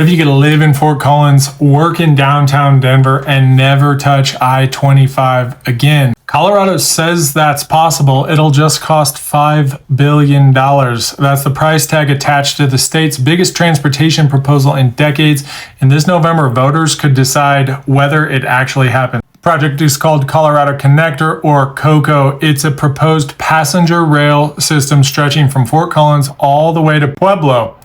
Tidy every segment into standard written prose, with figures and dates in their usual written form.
What if you could live in Fort Collins, work in downtown Denver, and never touch I-25 again? Colorado says that's possible. It'll just cost $5 billion. That's the price tag attached to the state's biggest transportation proposal in decades. And this November, voters could decide whether it actually happened. The project is called Colorado Connector, or CoCo. It's a proposed passenger rail system stretching from Fort Collins all the way to Pueblo.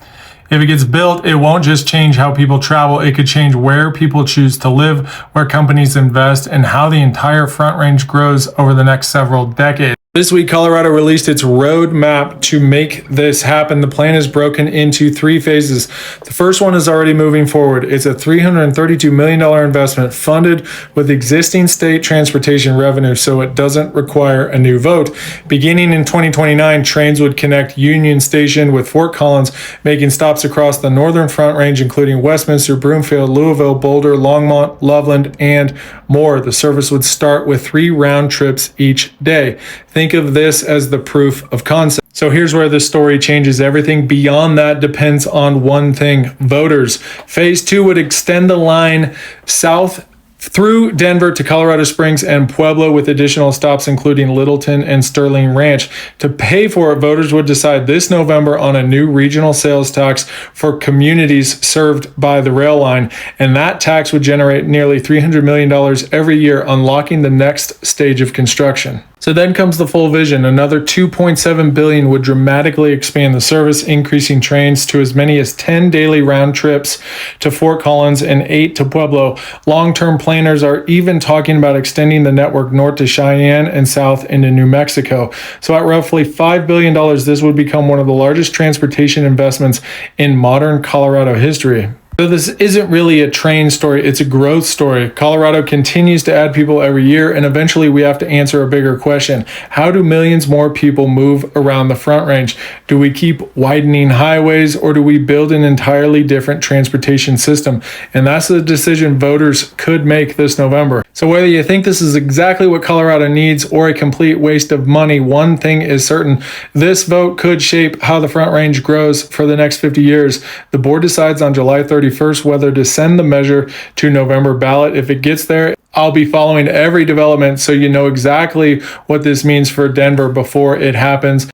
If it gets built, it won't just change how people travel, it could change where people choose to live, where companies invest, and how the entire Front Range grows over the next several decades. This week, Colorado released its roadmap to make this happen. The plan is broken into 3 phases. The first one is already moving forward. It's a $332 million investment funded with existing state transportation revenue, so it doesn't require a new vote. Beginning in 2029, trains would connect Union Station with Fort Collins, making stops across the northern Front Range, including Westminster, Broomfield, Louisville, Boulder, Longmont, Loveland, and more. The service would start with 3 round trips each day. Think of this as the proof of concept. So here's where the story changes. Everything beyond that depends on one thing: voters. Phase 2 would extend the line south through Denver to Colorado Springs and Pueblo, with additional stops including Littleton and Sterling Ranch. To pay for it, voters would decide this November on a new regional sales tax for communities served by the rail line, and that tax would generate nearly $300 million every year, unlocking the next stage of construction. So then comes the full vision. Another $2.7 billion would dramatically expand the service, increasing trains to as many as 10 daily round trips to Fort Collins and 8 to Pueblo. Long-term planners are even talking about extending the network north to Cheyenne and south into New Mexico. So at roughly $5 billion, this would become one of the largest transportation investments in modern Colorado history. So this isn't really a train story, it's a growth story. Colorado continues to add people every year, and eventually we have to answer a bigger question. How do millions more people move around the Front Range? Do we keep widening highways, or do we build an entirely different transportation system? And that's the decision voters could make this November. So whether you think this is exactly what Colorado needs or a complete waste of money, one thing is certain: this vote could shape how the Front Range grows for the next 50 years. The board decides on July 31st whether to send the measure to November ballot. If it gets there, I'll be following every development so you know exactly what this means for Denver before it happens.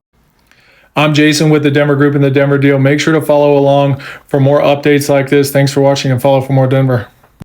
I'm Jason with the Denver Group and the Denver Deal. Make sure to follow along for more updates like this. Thanks for watching, and follow for more Denver.